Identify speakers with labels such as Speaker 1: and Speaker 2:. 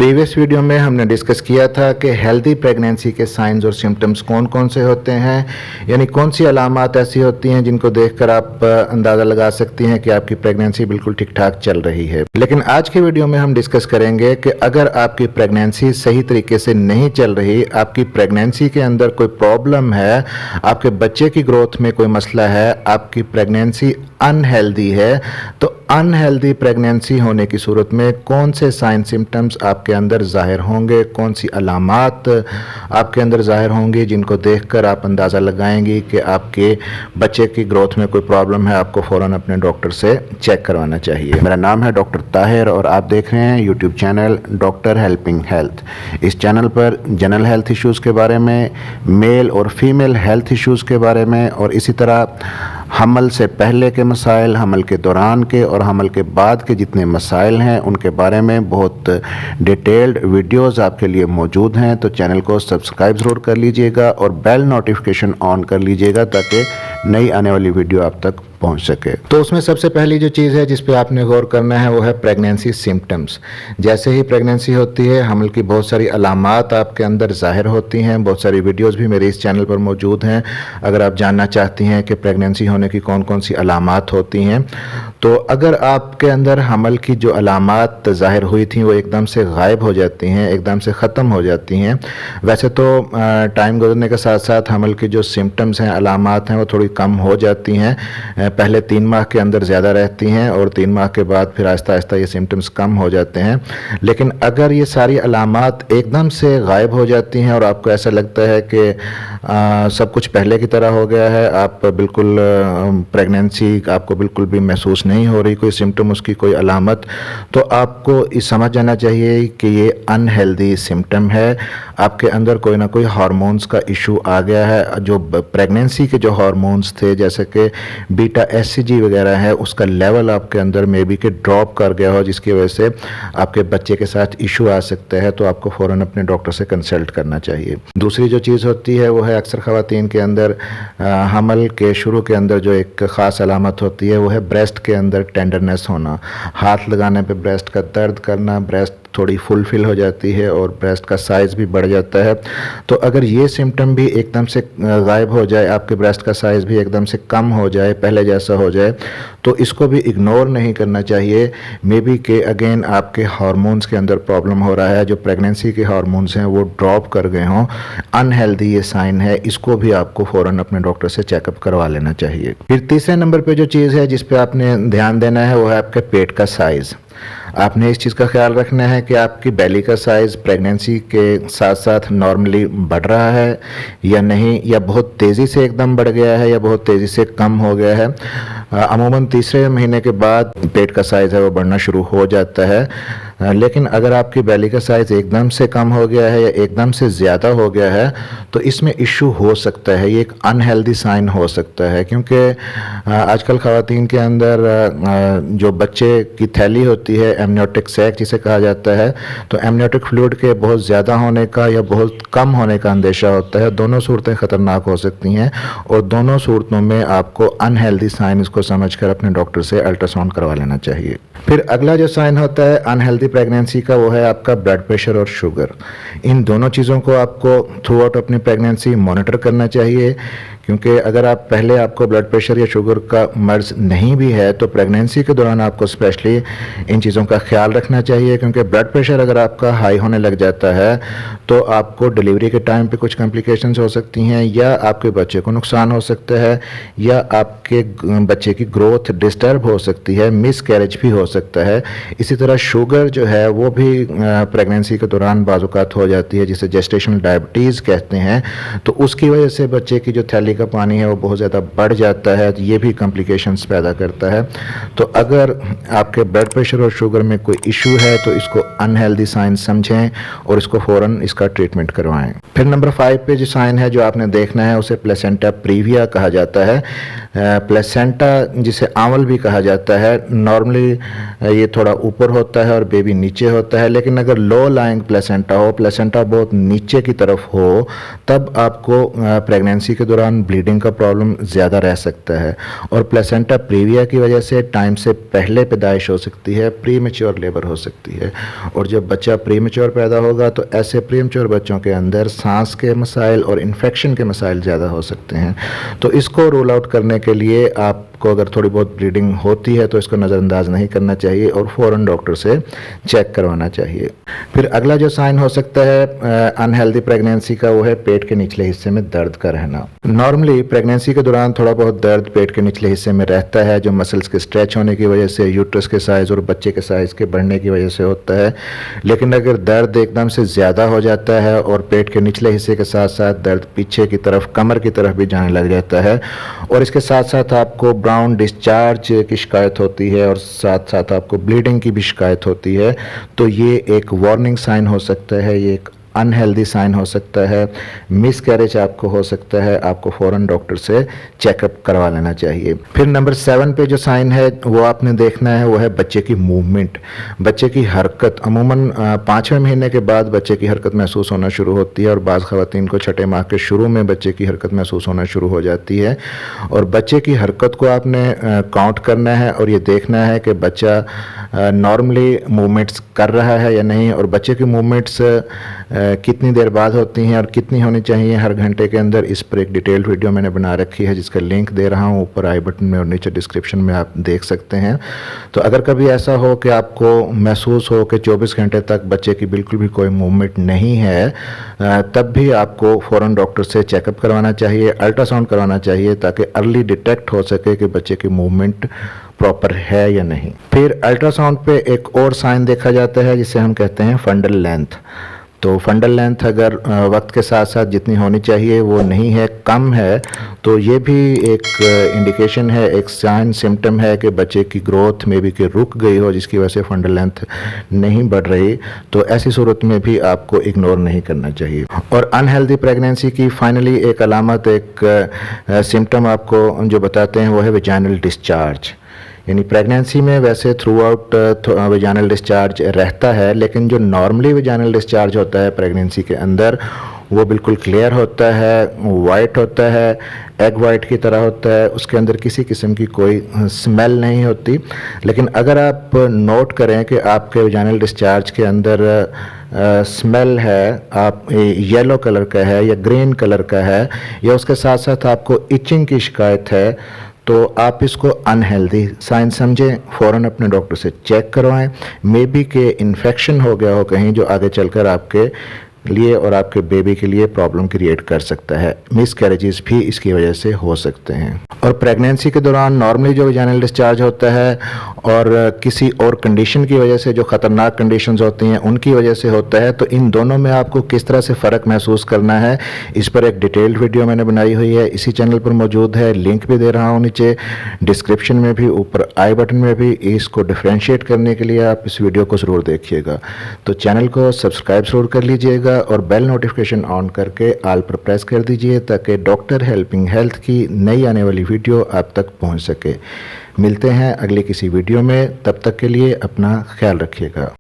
Speaker 1: Previous video में हमने discuss किया था कि हेल्दी प्रेगनेंसी के साइंस और सिम्टम्स कौन कौन से होते हैं, यानी कौन सी अलामात ऐसी होती हैं जिनको देखकर आप अंदाज़ा लगा सकती हैं कि आपकी प्रेगनेंसी बिल्कुल ठीक ठाक चल रही है। लेकिन आज के वीडियो में हम डिस्कस करेंगे कि अगर आपकी प्रेगनेंसी सही तरीके से नहीं चल रही, आपकी प्रेगनेंसी के अंदर कोई प्रॉब्लम है, आपके बच्चे की ग्रोथ में कोई मसला है, आपकी प्रेगनेंसी अनहेल्दी है, तो अनहेल्दी प्रेगनेंसी होने की सूरत में कौन से साइन सिम्टम्स आपके अंदर ज़ाहिर होंगे, कौन सी अलामात आपके अंदर ज़ाहिर होंगी जिनको देखकर आप अंदाज़ा लगाएंगी कि आपके बच्चे की ग्रोथ में कोई प्रॉब्लम है। आपको फ़ौरन अपने डॉक्टर से चेक करवाना चाहिए। मेरा नाम है डॉक्टर ताहिर और आप देख रहे हैं YouTube channel doctor helping health. इस चैनल पर जनरल हेल्थ इश्यूज़ के बारे में, मेल और फीमेल हेल्थ इश्यूज़ के बारे में और इसी तरह हमल से पहले के मसाइल, हमल के दौरान के और हमल के बाद के जितने मसाइल हैं उनके बारे में बहुत डिटेल्ड वीडियोस आपके लिए मौजूद हैं। तो चैनल को सब्सक्राइब ज़रूर कर लीजिएगा और बेल नोटिफिकेशन ऑन कर लीजिएगा ताकि नई आने वाली वीडियो आप तक पहुंच सके। तो उसमें सबसे पहली जो चीज़ है जिस पे आपने गौर करना है वो है प्रेगनेंसी सिम्टम्स। जैसे ही प्रेगनेंसी होती है, हमल की बहुत सारी अलामात आपके अंदर ज़ाहिर होती हैं। बहुत सारी वीडियोस भी मेरे इस चैनल पर मौजूद हैं। अगर आप जानना चाहती हैं कि प्रेगनेंसी होने की कौन कौन सी अलामात होती हैं, तो अगर आपके अंदर हमल की जो अलामात ज़ाहिर हुई थी वो एकदम से गायब हो जाती हैं, एकदम से ख़त्म हो जाती हैं। वैसे तो टाइम गुजरने के साथ साथ हमल की जो सिम्टम्स हैं, अलामात हैं, वो थोड़ी कम हो जाती हैं। पहले 3 माह के अंदर ज़्यादा रहती हैं और 3 माह के बाद फिर आहिस्ता आहिस्ता ये सिम्टम्स कम हो जाते हैं। लेकिन अगर ये सारी अलामात एकदम से गायब हो जाती हैं और आपको ऐसा लगता है कि सब कुछ पहले की तरह हो गया है, आप बिल्कुल प्रेगनेंसी आपको बिल्कुल भी महसूस नहीं हो रही, कोई सिम्टम उसकी, कोई अलामत, तो आपको ये समझ जाना चाहिए कि ये अनहेल्दी सिम्टम है। आपके अंदर कोई ना कोई हार्मोन्स का इशू आ गया है। जो प्रेगनेंसी के जो हार्मोन्स थे जैसे कि बीटा एससीजी वगैरह है, उसका लेवल आपके अंदर मे बी के ड्रॉप कर गया हो, जिसकी वजह से आपके बच्चे के साथ इशू आ सकता है। तो आपको फ़ौरन अपने डॉक्टर से कंसल्ट करना चाहिए। दूसरी जो चीज़ होती है वो है अक्सर ख़वातीन के अंदर हमल के शुरू के अंदर जो एक ख़ास अलामत होती है वो है ब्रेस्ट के अंदर टेंडरनेस होना, हाथ लगाने पे ब्रेस्ट का दर्द करना, ब्रेस्ट थोड़ी फुलफिल हो जाती है और ब्रेस्ट का साइज़ भी बढ़ जाता है। तो अगर ये सिम्टम भी एकदम से गायब हो जाए, आपके ब्रेस्ट का साइज़ भी एकदम से कम हो जाए, पहले जैसा हो जाए, तो इसको भी इग्नोर नहीं करना चाहिए। मे बी के अगेन आपके हार्मोन्स के अंदर प्रॉब्लम हो रहा है, जो प्रेगनेंसी के हार्मोन्स हैं वो ड्रॉप कर गए हों, अनहेल्दी ये साइन है। इसको भी आपको फ़ौरन अपने डॉक्टर से चेकअप करवा लेना चाहिए। फिर तीसरे नंबर पर जो चीज़ है जिस पर आपने ध्यान देना है वो है आपके पेट का साइज़। आपने इस चीज़ का ख्याल रखना है कि आपकी बेली का साइज़ प्रेगनेंसी के साथ साथ नॉर्मली बढ़ रहा है या नहीं, या बहुत तेज़ी से एकदम बढ़ गया है या बहुत तेज़ी से कम हो गया है। अमूमन तीसरे महीने के बाद पेट का साइज़ है वो बढ़ना शुरू हो जाता है। लेकिन अगर आपकी बेली का साइज़ एकदम से कम हो गया है या एकदम से ज़्यादा हो गया है तो इसमें इशू हो सकता है, ये एक अनहेल्दी साइन हो सकता है। क्योंकि आजकल ख़वातीन के अंदर जो बच्चे की थैली होती है, एमनियोटिक सैक जिसे कहा जाता है, तो एमनियोटिक फ्लूइड के बहुत ज़्यादा होने का या बहुत कम होने का अंदेशा होता है। दोनों सूरतें ख़तरनाक हो सकती हैं और दोनों सूरतों में आपको अनहेल्दी साइन इसको समझकर अपने डॉक्टर से अल्ट्रासाउंड करवा लेना चाहिए। फिर अगला जो साइन होता है अनहेल्दी प्रेगनेंसी का वो है आपका ब्लड प्रेशर और शुगर। इन दोनों चीज़ों को आपको थ्रू आउट अपनी प्रेगनेंसी मॉनिटर करना चाहिए, क्योंकि अगर आप पहले आपको ब्लड प्रेशर या शुगर का मर्ज़ नहीं भी है तो प्रेगनेंसी के दौरान आपको स्पेशली इन चीज़ों का ख्याल रखना चाहिए। क्योंकि ब्लड प्रेशर अगर आपका हाई होने लग जाता है तो आपको डिलीवरी के टाइम पे कुछ कॉम्प्लिकेशंस हो सकती हैं, या आपके बच्चे को नुकसान हो सकता है, या आपके बच्चे की ग्रोथ डिस्टर्ब हो सकती है, मिस कैरेज भी हो सकता है। इसी तरह शुगर जो है वो भी प्रेगनेंसी के दौरान बाज़-औक़ात हो जाती है, जिसे जेस्टेशनल डायबिटीज़ कहते हैं। तो उसकी वजह से बच्चे की जो थैली का पानी है वो बहुत ज़्यादा बढ़ जाता है, तो ये भी कॉम्प्लिकेशंस पैदा करता है। तो अगर आपके ब्लड प्रेशर और शुगर में कोई इशू है तो इसको अनहेल्दी साइन समझें और इसको फ़ौरन इसका ट्रीटमेंट करवाएं। फिर नंबर 5 पे जो साइन है जो आपने देखना है उसे प्लेसेंटा प्रीविया कहा जाता है। प्लेसेंटा जिसे आंवल भी कहा जाता है, नॉर्मली ये थोड़ा ऊपर होता है और बेबी नीचे होता है। लेकिन अगर लो लाइंग प्लेसेंटा हो, प्लेसेंटा बहुत नीचे की तरफ हो, तब आपको प्रेगनेंसी के दौरान ब्लीडिंग का प्रॉब्लम ज़्यादा रह सकता है। और प्लेसेंटा प्रीविया की वजह से टाइम से पहले पैदाइश हो सकती है, प्री मैच्योर लेबर हो सकती है। और जब बच्चा प्री मैच्योर पैदा होगा तो ऐसे प्री मैच्योर बच्चों के अंदर सांस के मसाइल और इन्फेक्शन के मसाइल ज़्यादा हो सकते हैं। तो इसको रूल आउट करने के लिए आपको अगर थोड़ी बहुत ब्लीडिंग होती है तो इसको नज़रअंदाज नहीं करना चाहिए और फ़ौरन डॉक्टर से चेक करवाना चाहिए। फिर अगला जो साइन हो सकता है अनहेल्दी प्रेगनेंसी का, वो है पेट के निचले हिस्से में दर्द का रहना। नॉर्मली प्रेगनेंसी के दौरान थोड़ा बहुत दर्द पेट के निचले हिस्से में रहता है, जो मसल्स के स्ट्रेच होने की वजह से, यूट्रस के साइज़ और बच्चे के साइज़ के बढ़ने की वजह से होता है। लेकिन अगर दर्द एकदम से ज़्यादा हो जाता है और पेट के निचले हिस्से के साथ साथ दर्द पीछे की तरफ, कमर की तरफ भी जाने लग जाता है और इसके साथ साथ आपको ब्राउन डिस्चार्ज की शिकायत होती है और साथ साथ आपको ब्लीडिंग की भी शिकायत होती है, तो ये एक वार्निंग साइन हो सकता है, ये एक अनहेल्दी साइन हो सकता है, मिस कैरेज आपको हो सकता है। आपको फ़ौरन डॉक्टर से चेकअप करवा लेना चाहिए। फिर नंबर 7 पे जो साइन है वो आपने देखना है, वो है बच्चे की मूवमेंट, बच्चे की हरकत। अमूमन 5वें महीने के बाद बच्चे की हरकत महसूस होना शुरू होती है और बाज़ ख़वातीन को छठे माह के शुरू में बच्चे की हरकत महसूस होना शुरू हो जाती है। और बच्चे की हरकत को आपने काउंट करना है और ये देखना है कि बच्चा नॉर्मली मूवमेंट्स कर रहा है या नहीं, और बच्चे की मूवमेंट्स कितनी देर बाद होती हैं और कितनी होनी चाहिए हर घंटे के अंदर। इस पर एक डिटेल्ड वीडियो मैंने बना रखी है जिसका लिंक दे रहा हूँ ऊपर आई बटन में और नीचे डिस्क्रिप्शन में, आप देख सकते हैं। तो अगर कभी ऐसा हो कि आपको महसूस हो कि 24 घंटे तक बच्चे की बिल्कुल भी कोई मूवमेंट नहीं है, तब भी आपको फ़ौरन डॉक्टर से चेकअप करवाना चाहिए, अल्ट्रासाउंड करवाना चाहिए, ताकि अर्ली डिटेक्ट हो सके कि बच्चे की मूवमेंट प्रॉपर है या नहीं। फिर अल्ट्रासाउंड पे एक और साइन देखा जाता है जिसे हम कहते हैं फंडल लेंथ। तो फंडल लेंथ अगर वक्त के साथ साथ जितनी होनी चाहिए वो नहीं है, कम है, तो ये भी एक इंडिकेशन है, एक साइन सिम्टम है कि बच्चे की ग्रोथ में भी कि रुक गई हो, जिसकी वजह से फंडल लेंथ नहीं बढ़ रही। तो ऐसी सूरत में भी आपको इग्नोर नहीं करना चाहिए। और अनहेल्दी प्रेगनेंसी की फाइनली एक अलामत, एक सिम्टम आपको जो बताते हैं वो है वेजाइनल डिस्चार्ज। यानी प्रेगनेंसी में वैसे थ्रू आउट वेजाइनल डिस्चार्ज रहता है, लेकिन जो नॉर्मली वेजाइनल डिस्चार्ज होता है प्रेगनेंसी के अंदर वो बिल्कुल क्लियर होता है, वाइट होता है, एग वाइट की तरह होता है, उसके अंदर किसी किस्म की कोई स्मेल नहीं होती। लेकिन अगर आप नोट करें कि आपके वेजाइनल डिस्चार्ज के अंदर स्मेल है, आप येलो कलर का है या ग्रीन कलर का है, या उसके साथ साथ आपको इचिंग की शिकायत है, तो आप इसको अनहेल्दी साइन समझें, फ़ौरन अपने डॉक्टर से चेक करवाएं। मे बी के इन्फेक्शन हो गया हो कहीं जो आगे चलकर आपके लिए और आपके बेबी के लिए प्रॉब्लम क्रिएट कर सकता है। मिस कैरेजेस भी इसकी वजह से हो सकते हैं। और प्रेगनेंसी के दौरान नॉर्मली जो वेजाइनल डिस्चार्ज होता है और किसी और कंडीशन की वजह से, जो ख़तरनाक कंडीशंस होती हैं उनकी वजह से होता है, तो इन दोनों में आपको किस तरह से फ़र्क महसूस करना है, इस पर एक डिटेल्ड वीडियो मैंने बनाई हुई है, इसी चैनल पर मौजूद है, लिंक भी दे रहा हूँ नीचे डिस्क्रिप्शन में भी, ऊपर आई बटन में भी। इसको डिफ्रेंशिएट करने के लिए आप इस वीडियो को ज़रूर देखिएगा। तो चैनल को सब्सक्राइब ज़रूर कर लीजिएगा और बेल नोटिफिकेशन ऑन करके ऑल पर प्रेस कर दीजिए ताकि डॉक्टर हेल्पिंग हेल्थ की नई आने वाली वीडियो आप तक पहुंच सके। मिलते हैं अगले किसी वीडियो में, तब तक के लिए अपना ख्याल रखिएगा।